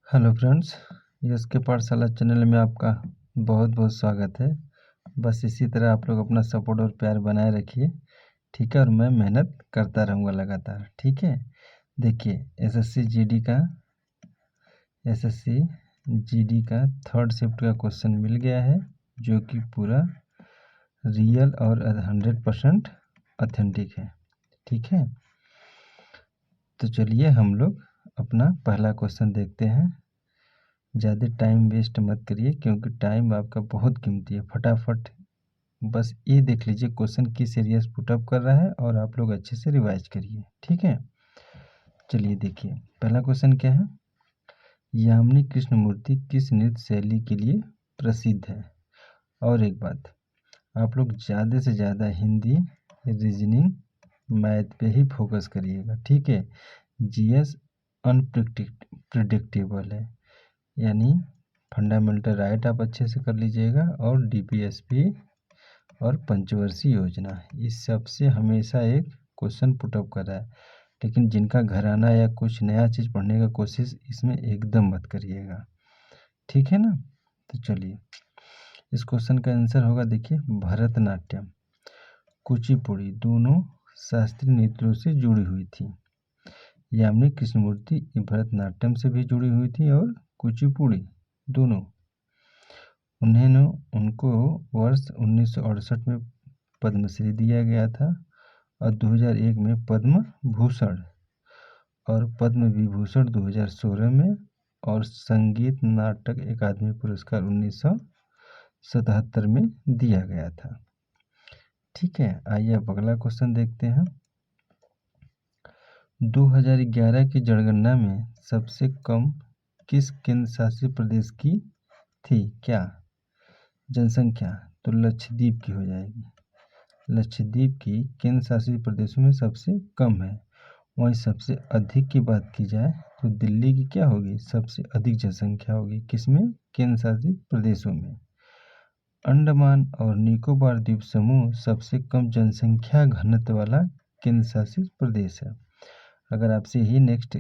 Hello friends, yes के पाठशाला channel में आपका बहुत बहुत स्वागत है। बस इसी तरह आप लोग अपना सपोर्ट और प्यार बनाए रखिए, ठीक है। और मैं मेहनत करता रहूँगा लगातार, ठीक है। देखिए एसएससी जीडी का थर्ड शिफ्ट का क्वेश्चन मिल गया है, जो कि पूरा रियल और 100% ऑथेंटिक है, ठीक है। तो चलिए हम लोग अपना पहला क्वेश्चन देखते हैं। ज़्यादा टाइम वेस्ट मत करिए, क्योंकि टाइम आपका बहुत कीमती है। फटाफट बस ये देख लीजिए क्वेश्चन किस एरिया से पुटअप कर रहा है, और आप लोग अच्छे से रिवाइज करिए, ठीक है। चलिए देखिए पहला क्वेश्चन क्या है। यामिनी कृष्णमूर्ति किस नृत्य शैली के लिए प्रसिद्ध है। और एक बात, आप लोग ज़्यादा से ज़्यादा हिंदी, रीजनिंग, मैथ पे ही फोकस करिएगा, ठीक है। जीएस अनप्रिडिक्टेबल है, यानी फंडामेंटल राइट आप अच्छे से कर लीजिएगा, और डीपीएसपी और पंचवर्षीय योजना इस सब से हमेशा एक क्वेश्चन पुटअप कर रहा है। लेकिन जिनका घराना या कुछ नया चीज़ पढ़ने का कोशिश इसमें एकदम मत करिएगा, ठीक है ना। तो चलिए इस क्वेश्चन का आंसर होगा, देखिए भरतनाट्यम, कुचिपुड़ी दोनों शास्त्रीय नृत्यों से जुड़ी हुई थी। यामिनी कृष्णमूर्ति भरतनाट्यम से भी जुड़ी हुई थी और कुचिपुड़ी दोनों। उनको वर्ष 1968 में पद्मश्री दिया गया था, और 2001 में पद्म भूषण और पद्म विभूषण 2016 में, और संगीत नाटक अकादमी पुरस्कार 1977 में दिया गया था, ठीक है। आइए अब अगला क्वेश्चन देखते हैं। 2011 की जनगणना में सबसे कम किस केंद्र शासित प्रदेश की थी क्या जनसंख्या। तो लक्षद्वीप की हो जाएगी। लक्षद्वीप की केंद्र शासित प्रदेशों में सबसे कम है। वहीं सबसे अधिक की बात की जाए तो दिल्ली की क्या होगी, सबसे अधिक जनसंख्या होगी। किसमें, केंद्र शासित प्रदेशों में। अंडमान और निकोबार द्वीप समूह सबसे कम जनसंख्या घनत्व वाला केंद्र शासित प्रदेश है। अगर आपसे ही नेक्स्ट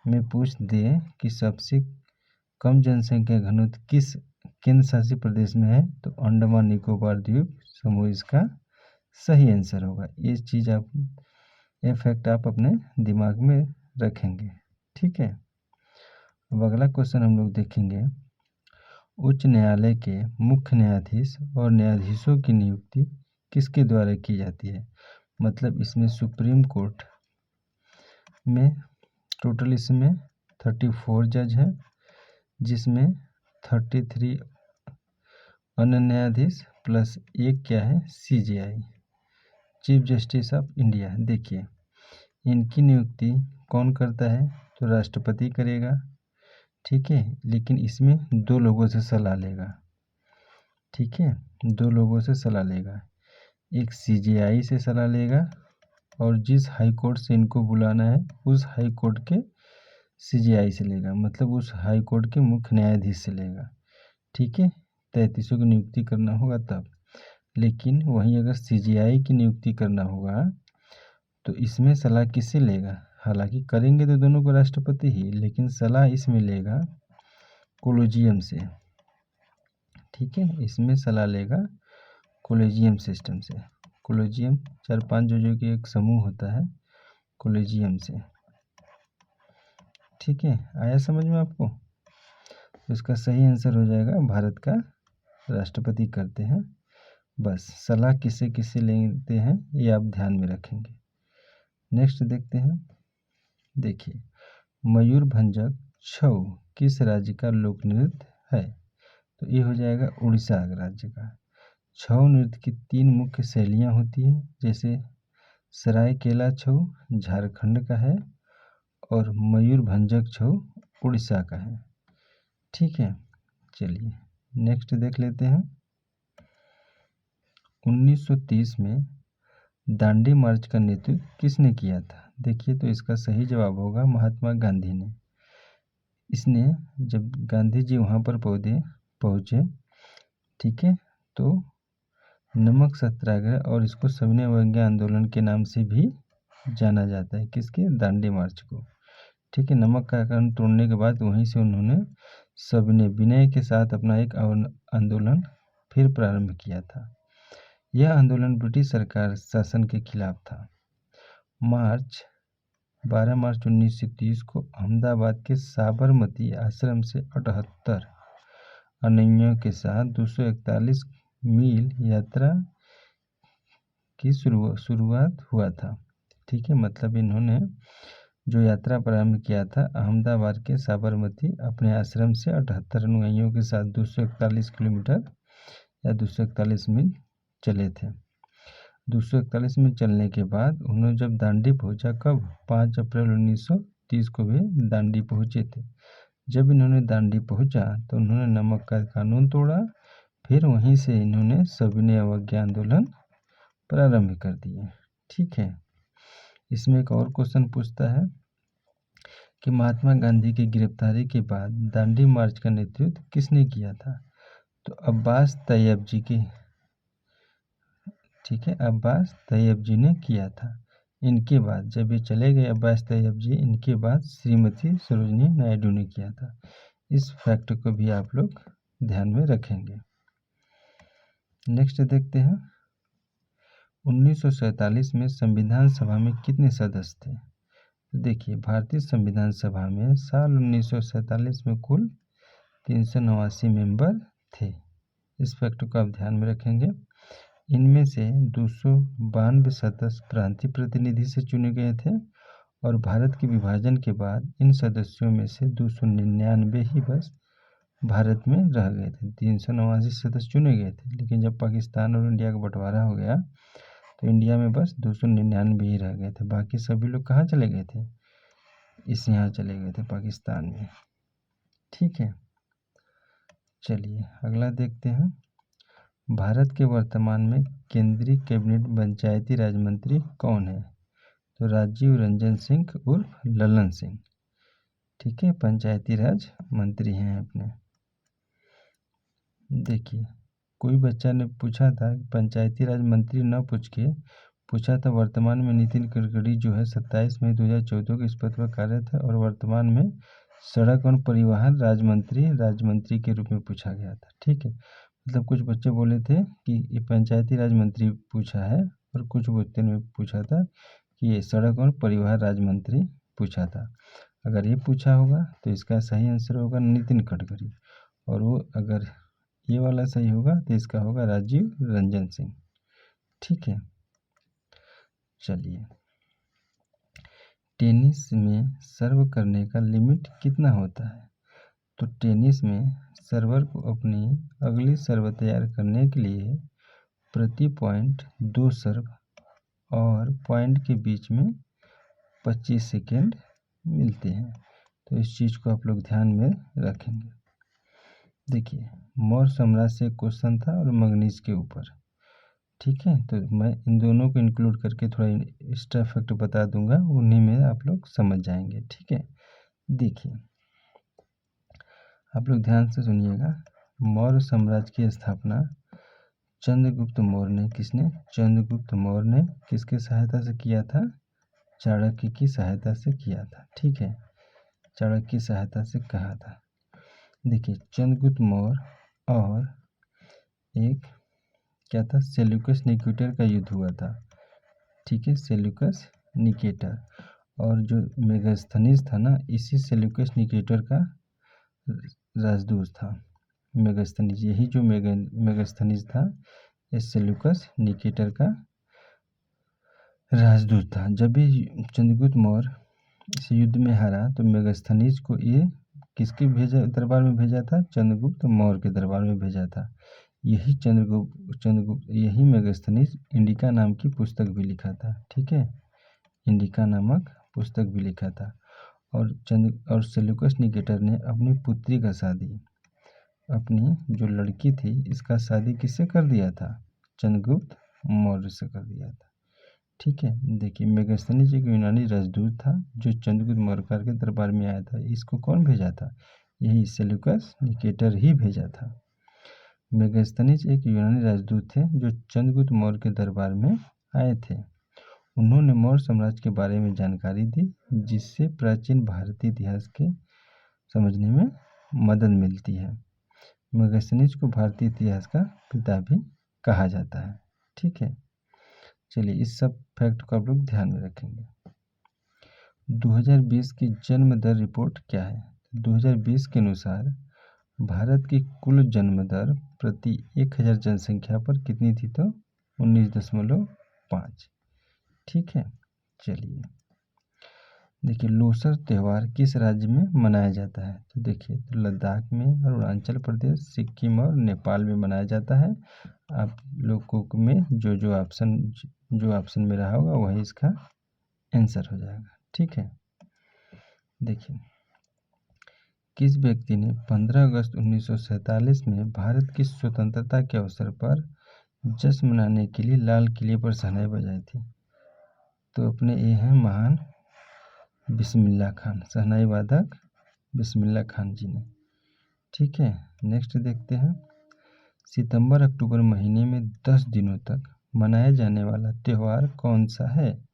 में पूछ दे कि सबसे कम जनसंख्या घनत्व किस केंद्र शासित प्रदेश में है, तो अंडमान निकोबार द्वीप समूह इसका सही आंसर होगा। ये चीज़ आप, ये फैक्ट आप अपने दिमाग में रखेंगे, ठीक है। अब अगला क्वेश्चन हम लोग देखेंगे। उच्च न्यायालय के मुख्य न्यायाधीश और न्यायाधीशों की नियुक्ति किसके द्वारा की जाती है। मतलब इसमें सुप्रीम कोर्ट में टोटल इसमें 34 जज हैं, जिसमें 33 अन्य न्यायाधीश प्लस एक क्या है, CJI, chief justice of India. देखिए इनकी नियुक्ति कौन करता है, तो राष्ट्रपति करेगा, ठीक है। लेकिन इसमें 2 लोगों से सलाह लेगा, ठीक है। 2 लोगों से सलाह लेगा, एक सीजेआई से सलाह लेगा, और जिस हाई कोर्ट से इनको बुलाना है उस हाई कोर्ट के सीजेआई से लेगा, मतलब उस हाई कोर्ट के मुख्य न्यायाधीश से लेगा, ठीक है। 33 की नियुक्ति करना होगा तब। लेकिन वहीं अगर सीजेआई की नियुक्ति करना होगा तो इसमें सलाह किससे लेगा। हालांकि करेंगे तो दोनों को राष्ट्रपति ही, लेकिन सलाह इसमें लेगा कोलेजियम से, ठीक है। इसमें सलाह लेगा कोलेजियम सिस्टम से। कोलेजियम 4-5 जजों के एक समूह होता है कोलेजियम से, ठीक है। आया समझ में आपको। तो इसका सही आंसर हो जाएगा भारत का राष्ट्रपति करते हैं। बस सलाह किससे किससे लेते हैं ये आप ध्यान में रखेंगे। नेक्स्ट देखते हैं। देखिए मयूरभंजक छऊ किस राज्य का लोक नृत्य है। तो ये हो जाएगा उड़ीसा राज्य का। छऊ नृत्य की 3 मुख्य शैलियाँ होती हैं, जैसे सरायकेला छऊ झारखंड का है, और मयूरभंजक छऊ उड़ीसा का है, ठीक है। चलिए नेक्स्ट देख लेते हैं। 1930 में दांडी मार्च का नेतृत्व किसने किया था। देखिए तो इसका सही जवाब होगा महात्मा गांधी ने। इसने जब गांधी जी वहाँ पर पहुँचे, ठीक है, तो नमक सत्याग्रह और इसको सविनय अवज्ञा आंदोलन के नाम से भी जाना जाता है, किसके, दांडी मार्च को, ठीक है। नमक का कानून तोड़ने के बाद वहीं से उन्होंने सविनय विनय के साथ अपना एक आंदोलन फिर प्रारंभ किया था। यह आंदोलन ब्रिटिश सरकार शासन के खिलाफ था। 12 मार्च 1930 को अहमदाबाद के साबरमती आश्रम से 78 अनुयायियों के साथ 241 मील यात्रा की शुरुआत हुआ था। ठीक है, मतलब इन्होंने जो यात्रा प्रारंभ किया था अहमदाबाद के साबरमती अपने आश्रम से 78 अनुयायियों के साथ 241 किलोमीटर या 241 मील चले थे। 241 मील चलने के बाद उन्होंने जब दांडी पहुंचा, कब 5 अप्रैल 1930 को भी दांडी पहुंचे थे। जब इन्होंने दांडी पहुंचा तो उन्होंने नमक का कानून तोड़ा। फिर वहीं से इन्होंने सविनय अवज्ञा आंदोलन प्रारंभ कर दिए। ठीक है, इसमें एक और क्वेश्चन पूछता है कि महात्मा गांधी की गिरफ्तारी के बाद दांडी मार्च का नेतृत्व किसने किया था? तो अब्बास तैयब जी के, ठीक है, अब्बास तैयब जी ने किया था। इनके बाद जब ये चले गए अब्बास तैयब जी, इनके बाद श्रीमती सरोजिनी नायडू ने किया था। इस फैक्ट को भी आप लोग ध्यान में रखेंगे। नेक्स्ट देखते हैं, 1947 में संविधान सभा में कितने सदस्य थे? देखिए, भारतीय संविधान सभा में साल 1947 में कुल 389 मेंबर थे। इस फैक्ट को आप ध्यान में रखेंगे। इनमें से 292 सदस्य प्रांतीय प्रतिनिधि से चुने गए थे और भारत के विभाजन के बाद इन सदस्यों में से 299 ही बस भारत में रह गए थे। 389 सदस्य चुने गए थे, लेकिन जब पाकिस्तान और इंडिया का बंटवारा हो गया तो इंडिया में बस 299 ही रह गए थे। बाकी सभी लोग कहाँ चले गए थे? यहाँ चले गए थे, पाकिस्तान में। ठीक है, चलिए अगला देखते हैं। भारत के वर्तमान में केंद्रीय कैबिनेट पंचायती राज मंत्री कौन है? तो राजीव रंजन सिंह उर्फ ललन सिंह, ठीक है, पंचायती राज मंत्री हैं अपने। देखिए, कोई बच्चा ने पूछा था, पंचायती राज मंत्री न पूछ के पूछा था वर्तमान में नितिन गडकरी जो है 27 मई 2014 को इस पद पर कार्यरत है और वर्तमान में सड़क और परिवहन राज्य मंत्री के रूप में पूछा गया था। ठीक है, मतलब कुछ बच्चे बोले थे कि ये पंचायती राज मंत्री पूछा है और कुछ बच्चे ने पूछा था कि ये सड़क और परिवहन राज्य मंत्री पूछा था। अगर ये पूछा होगा तो इसका सही आंसर होगा नितिन गडकरी, और वो अगर ये वाला सही होगा तो इसका होगा राजीव रंजन सिंह। ठीक है, चलिए, टेनिस में सर्व करने का लिमिट कितना होता है? तो टेनिस में सर्वर को अपनी अगली सर्व तैयार करने के लिए प्रति पॉइंट 2 सर्व और पॉइंट के बीच में 25 सेकेंड मिलते हैं। तो इस चीज़ को आप लोग ध्यान में रखेंगे। देखिए, मौर्य साम्राज्य से क्वेश्चन था और मैंगनीज के ऊपर। ठीक है, तो मैं इन दोनों को इंक्लूड करके थोड़ा एक्स्ट्रा फैक्ट बता दूंगा, उन्हीं में आप लोग समझ जाएंगे। ठीक है, देखिए आप लोग ध्यान से सुनिएगा। मौर्य साम्राज्य की स्थापना चंद्रगुप्त मौर्य ने, किसने? चंद्रगुप्त मौर्य ने किसके सहायता से किया था? चाणक्य की सहायता से किया था। ठीक है, चाणक्य की सहायता से कहा था। देखिए, चंद्रगुप्त मौर्य और एक क्या था, सेल्यूकस निकेटर का युद्ध हुआ था। ठीक है, सेल्यूकस निकेटर, और जो मेगास्थनीज था ना, इसी सेल्यूकस निकेटर का राजदूत था मेगास्थनीज। यही जो मेगास्थनीज था, इस सेल्यूकस निकेटर का राजदूत था। जब भी चंद्रगुप्त मौर्य इस युद्ध में हारा तो मेगास्थनीज को ये किसके दरबार में भेजा था? चंद्रगुप्त मौर्य के दरबार में भेजा था। यही मेगास्थनीज इंडिका नाम की पुस्तक भी लिखा था। ठीक है, इंडिका नामक पुस्तक भी लिखा था। और सेल्यूकस निकेटर ने अपनी पुत्री का शादी, अपनी जो लड़की थी इसका शादी किससे कर दिया था? चंद्रगुप्त मौर्य से कर दिया था। ठीक है, देखिए, मेगास्थनीज एक यूनानी राजदूत था जो चंद्रगुप्त मौर्य के दरबार में आया था। इसको कौन भेजा था? यही सेल्यूकस निकेटर ही भेजा था। मेगास्थनीज एक यूनानी राजदूत थे जो चंद्रगुप्त मौर्य के दरबार में आए थे। उन्होंने मौर्य साम्राज्य के बारे में जानकारी दी, जिससे प्राचीन भारतीय इतिहास के समझने में मदद मिलती है। मेगास्थनीज को भारतीय इतिहास का पिता भी कहा जाता है। ठीक है, चलिए इस सब फैक्ट को आप लोग ध्यान में रखेंगे। 2020 की जन्म दर रिपोर्ट क्या है? 2020 के अनुसार भारत की कुल जन्म दर प्रति 1000 जनसंख्या पर कितनी थी? तो 19.5। ठीक है, चलिए देखिए लोसर त्यौहार किस राज्य में मनाया जाता है? तो देखिए तो लद्दाख में, अरुणाचल प्रदेश, सिक्किम और नेपाल में मनाया जाता है। आप लोगों में जो ऑप्शन में रहा होगा वही इसका आंसर हो जाएगा। ठीक है, देखिए किस व्यक्ति ने 15 अगस्त 1947 में भारत की स्वतंत्रता के अवसर पर जश्न मनाने के लिए लाल किले पर शहनाई बजाई थी? तो अपने ये हैं महान बिस्मिल्लाह खान, शहनाई वादक बिस्मिल्लाह खान जी ने। ठीक है, नेक्स्ट देखते हैं सितंबर अक्टूबर महीने में 10 दिनों तक मनाया जाने वाला त्यौहार कौन सा है?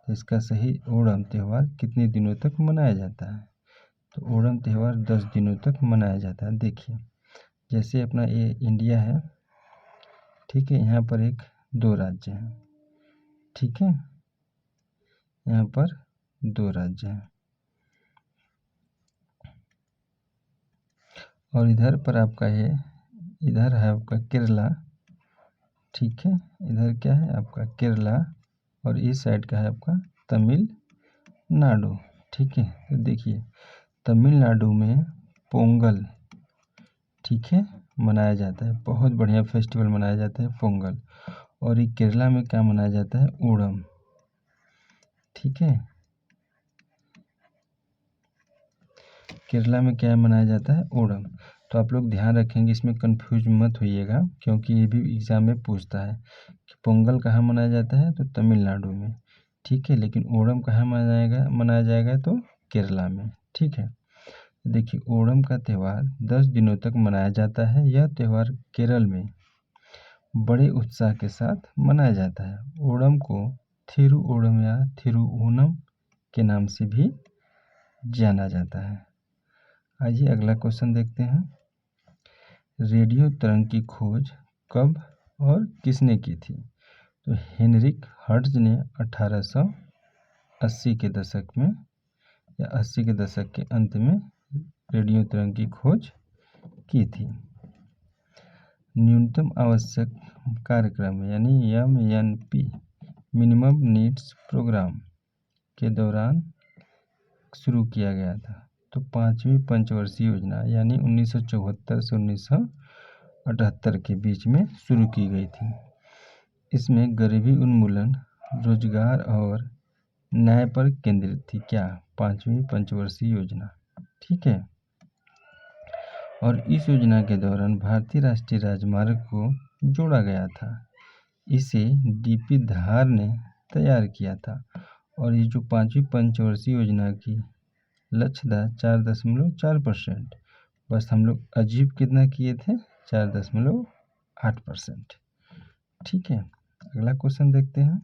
तो इसका सही ओणम त्यौहार कितने दिनों तक मनाया जाता है? तो ओणम त्यौहार 10 दिनों तक मनाया जाता है। देखिए जैसे अपना ये इंडिया है, ठीक है, यहाँ पर 2 राज्य हैं। ठीक है, यहाँ पर 2 राज्य हैं और इधर पर आपका इधर है आपका केरला। ठीक है, इधर क्या है आपका केरला और इस साइड का है आपका तमिलनाडु। ठीक है, तो देखिए तमिलनाडु में पोंगल, ठीक है, मनाया जाता है, बहुत बढ़िया फेस्टिवल मनाया जाता है पोंगल। और ये केरला में क्या मनाया जाता है? ओणम। ठीक है, केरला में क्या मनाया जाता है? ओणम। तो आप लोग ध्यान रखेंगे, इसमें कंफ्यूज मत होइएगा, क्योंकि ये भी एग्जाम में पूछता है कि पोंगल कहाँ मनाया जाता है? तो तमिलनाडु में। ठीक है, लेकिन ओणम कहाँ मनाया जाएगा? तो केरला में। ठीक है, देखिए ओणम का त्यौहार 10 दिनों तक मनाया जाता है। यह त्यौहार केरल में बड़े उत्साह के साथ मनाया जाता है। ओणम को थिरुओणम या थिरुओणम के नाम से भी जाना जाता है। आइए अगला क्वेश्चन देखते हैं। रेडियो तरंग की खोज कब और किसने की थी? तो हेनरिक हर्ट्ज ने 1880 के दशक में या 80 के दशक के अंत में रेडियो तरंग की खोज की थी। न्यूनतम आवश्यक कार्यक्रम यानी MNP मिनिमम नीड्स प्रोग्राम के दौरान शुरू किया गया था। तो 5वीं पंचवर्षीय योजना यानी 1974 से 1978 के बीच में शुरू की गई थी। इसमें गरीबी उन्मूलन, रोजगार और न्याय पर केंद्रित थी। क्या? 5वीं पंचवर्षीय योजना। ठीक है, और इस योजना के दौरान भारतीय राष्ट्रीय राजमार्ग को जोड़ा गया था। इसे DP धार ने तैयार किया था और ये जो 5वीं पंचवर्षीय योजना की लक्ष्य था 4.4%, बस हम लोग अचीव कितना किए थे? 4.8%। ठीक है, अगला क्वेश्चन देखते हैं।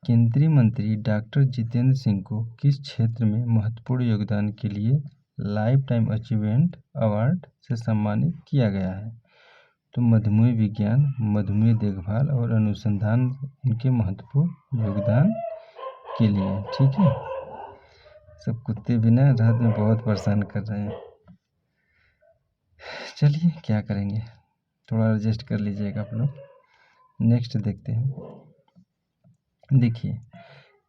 केंद्रीय मंत्री डॉक्टर जितेंद्र सिंह को किस क्षेत्र में महत्वपूर्ण योगदान के लिए लाइफ टाइम अचीवमेंट अवार्ड से सम्मानित किया गया है? तो मधुमेह विज्ञान, मधुमेह देखभाल और अनुसंधान इनके महत्वपूर्ण योगदान के लिए। ठीक है, सब कुत्ते भी ना रात में बहुत परेशान कर रहे हैं। चलिए क्या करेंगे, थोड़ा एडजस्ट कर लीजिएगा आप लोग। नेक्स्ट देखते हैं। देखिए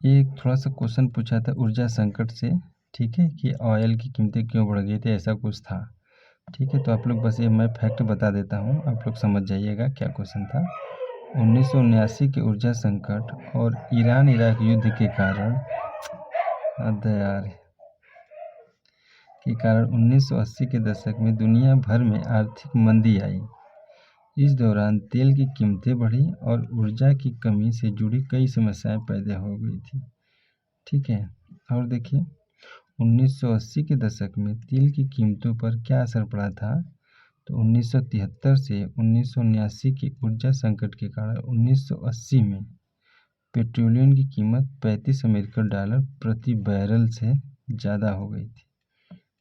ये थोड़ा सा क्वेश्चन पूछा था ऊर्जा संकट से, ठीक है, कि ऑयल की कीमतें क्यों बढ़ गई थी, ऐसा कुछ था। ठीक है, तो आप लोग बस ये मैं फैक्ट बता देता हूँ, आप लोग समझ जाइएगा क्या क्वेश्चन था। 1979 के ऊर्जा संकट और ईरान इराक युद्ध के कारण के कारण 1980 के दशक में दुनिया भर में आर्थिक मंदी आई। इस दौरान तेल की कीमतें बढ़ी और ऊर्जा की कमी से जुड़ी कई समस्याएं पैदा हो गई थी। ठीक है, और देखिए 1980 के दशक में तेल की कीमतों पर क्या असर पड़ा था? तो 1973 से 1979 के ऊर्जा संकट के कारण 1980 में पेट्रोलियम की कीमत 35 अमेरिकन डॉलर प्रति बैरल से ज़्यादा हो गई थी।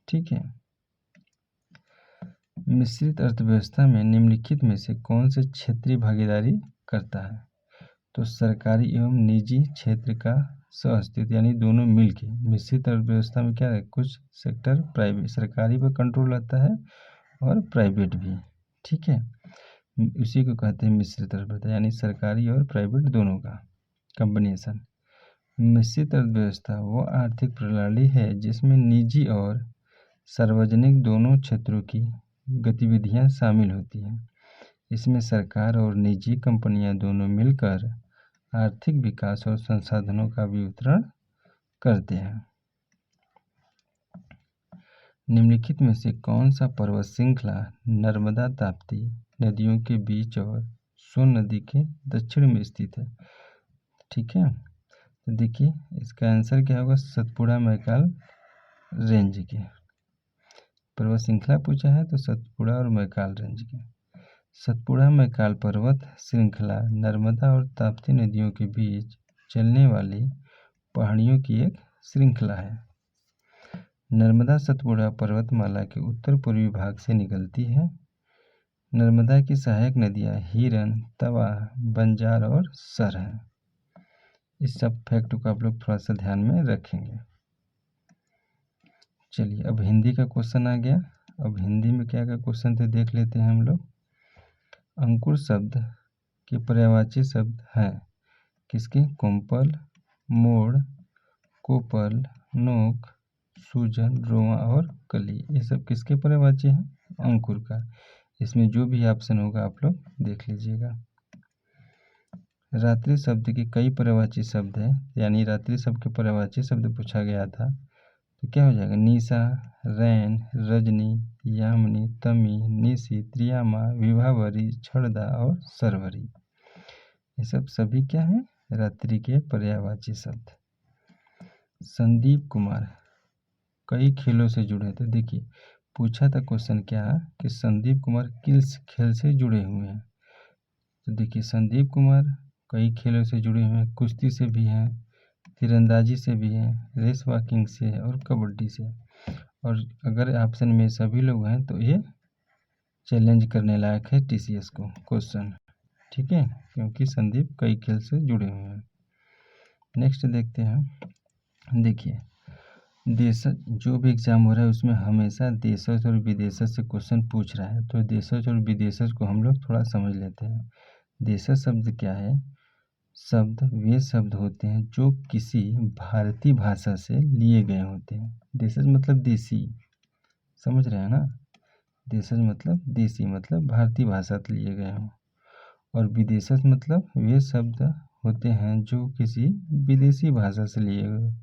ठीक है। मिश्रित अर्थव्यवस्था में निम्नलिखित में से कौन से क्षेत्रीय भागीदारी करता है? तो सरकारी एवं निजी क्षेत्र का सहअस्तित्व, यानी दोनों मिलके। मिश्रित अर्थव्यवस्था में क्या है, कुछ सेक्टर प्राइवेट सरकारी पर कंट्रोल रहता है और प्राइवेट भी। ठीक है, उसी को कहते हैं मिश्रित अर्थव्यवस्था, यानी सरकारी और प्राइवेट दोनों का कॉम्बिनेशन। मिश्रित अर्थव्यवस्था वो आर्थिक प्रणाली है जिसमें निजी और सार्वजनिक दोनों क्षेत्रों की गतिविधियां शामिल होती हैं। इसमें सरकार और निजी कंपनियां दोनों मिलकर आर्थिक विकास और संसाधनों का वितरण करते हैं। निम्नलिखित में से कौन सा पर्वत श्रृंखला नर्मदा ताप्ती नदियों के बीच और सोन नदी के दक्षिण में स्थित है? ठीक है, तो देखिए इसका आंसर क्या होगा, सतपुड़ा मैकाल रेंज के। पर्वत श्रृंखला पूछा है तो सतपुड़ा और मैकाल रेंज के। सतपुड़ा मैकाल पर्वत श्रृंखला नर्मदा और ताप्ती नदियों के बीच चलने वाली पहाड़ियों की एक श्रृंखला है। नर्मदा सतपुड़ा पर्वतमाला के उत्तर पूर्वी भाग से निकलती है। नर्मदा की सहायक नदियां हिरन, तवा, बंजार और सर हैं। इस सब फैक्ट को आप लोग थोड़ा सा ध्यान में रखेंगे। चलिए अब हिंदी का क्वेश्चन आ गया। अब हिंदी में क्या क्या क्वेश्चन थे देख लेते हैं हम लोग। अंकुर शब्द के पर्यायवाची शब्द हैं किसके? कोम्पल, मोड़, कोपल, नोक, सूजन, रोआ और कली। ये सब किसके पर्यायवाची हैं? अंकुर का। इसमें जो भी ऑप्शन होगा आप लोग देख लीजिएगा। रात्रि शब्द के कई पर्यायवाची शब्द हैं, यानी रात्रि शब्द के पर्यायवाची शब्द पूछा गया था तो क्या हो जाएगा? निशा, रैन, रजनी, यामिनी, तमी, निशी, त्रियामा, विभावरी, छड़दा और सरवरी। ये सब सभी क्या है? रात्रि के पर्यायवाची शब्द। संदीप कुमार कई खेलों से जुड़े थे। देखिए पूछा था क्वेश्चन क्या कि संदीप कुमार किस खेल से जुड़े हुए हैं। तो देखिए संदीप कुमार कई खेलों से जुड़े हुए हैं, कुश्ती से भी हैं, तीरंदाजी से भी है, रेस वॉकिंग से है और कबड्डी से। और अगर ऑप्शन में सभी लोग हैं तो ये चैलेंज करने लायक है टीसीएस को क्वेश्चन। ठीक है, क्योंकि संदीप कई खेल से जुड़े हुए हैं। नेक्स्ट देखते हैं। देखिए देश जो भी एग्जाम हो रहा है उसमें हमेशा देशज और विदेशज से क्वेश्चन पूछ रहा है, तो देशज और विदेशज को हम लोग थोड़ा समझ लेते हैं। देशज शब्द क्या है? शब्द वे शब्द होते हैं जो किसी भारतीय भाषा से लिए गए होते हैं। देशज मतलब देसी, समझ रहे हैं ना? देशज मतलब देसी, मतलब भारतीय भाषा से लिए गए हों। और विदेशज मतलब वे शब्द होते हैं जो किसी विदेशी भाषा से लिए गए,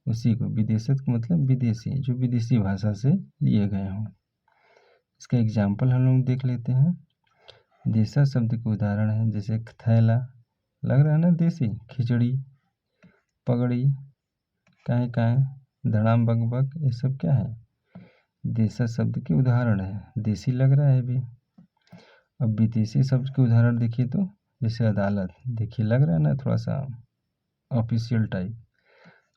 उसी को विदेशज का मतलब विदेशी, जो विदेशी भाषा से लिए गए हों। इसका एग्जाम्पल हम लोग देख लेते हैं। देशज शब्द के उदाहरण है जैसे थैला, लग रहा है ना देसी, खिचड़ी, पगड़ी, काहे काहे, धड़ाम बग बग, ये सब क्या है? देशज शब्द के उदाहरण है, देसी लग रहा है भी। अब विदेशी शब्द के उदाहरण देखिए तो जैसे अदालत, देखिए लग रहा है ना थोड़ा सा ऑफिशियल टाइप।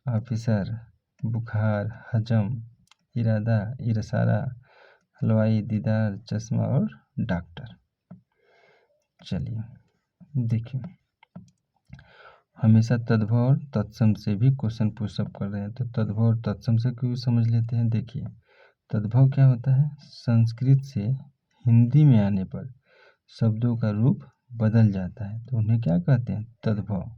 ऑफिसर, बुखार, हजम, इरादा, इरसारा, हलवाई, दीदार, चश्मा और डॉक्टर। चलिए देखिए हमेशा तद्भव और तत्सम से भी क्वेश्चन पुशअप कर रहे हैं, तो तद्भव और तत्सम से क्यों समझ लेते हैं। देखिए तद्भव क्या होता है? संस्कृत से हिंदी में आने पर शब्दों का रूप बदल जाता है तो उन्हें क्या कहते हैं? तद्भव।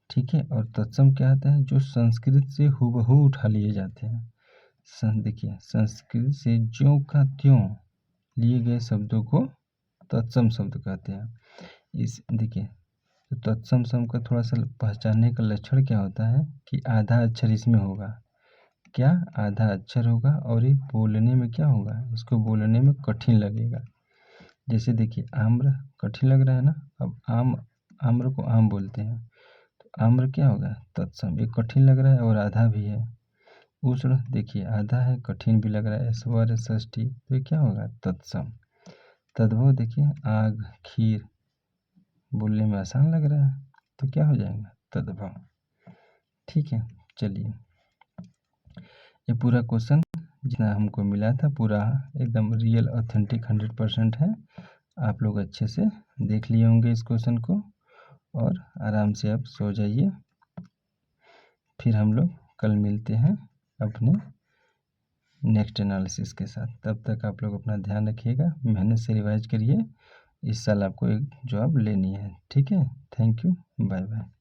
ठीक है, और तत्सम क्या आता है? जो संस्कृत से हूबहू उठा लिए जाते हैं। देखिए संस्कृत से ज्यों का त्यों लिए गए शब्दों को तत्सम शब्द कहते हैं। इस देखिए तो तत्सम शब्द का थोड़ा सा पहचानने का लक्षण क्या होता है कि आधा अक्षर इसमें होगा। क्या? आधा अक्षर होगा और ये बोलने में क्या होगा? इसको बोलने में कठिन लगेगा। जैसे देखिए आम्र कठिन लग रहा है ना, अब आम्र को आम बोलते हैं तो आम्र क्या होगा? तत्सम। ये कठिन लग रहा है और आधा भी है। उष्ण देखिए आधा है, कठिन भी लग रहा है, स्वर है षष्ठी, तो ये क्या होगा? तत्सम। तद्भव देखिए आग, खीर, बोलने में आसान लग रहा है। तो क्या हो जाएगा, तद्भव। ठीक है, चलिए ये पूरा क्वेश्चन जितना हमको मिला था पूरा एकदम रियल ऑथेंटिक 100% है। आप लोग अच्छे से देख लिए होंगे इस क्वेश्चन को और आराम से आप सो जाइए। फिर हम लोग कल मिलते हैं अपने नेक्स्ट एनालिसिस के साथ। तब तक आप लोग अपना ध्यान रखिएगा, मेहनत से रिवाइज करिए। इस साल आपको एक जॉब लेनी है। ठीक है, थैंक यू, बाय बाय।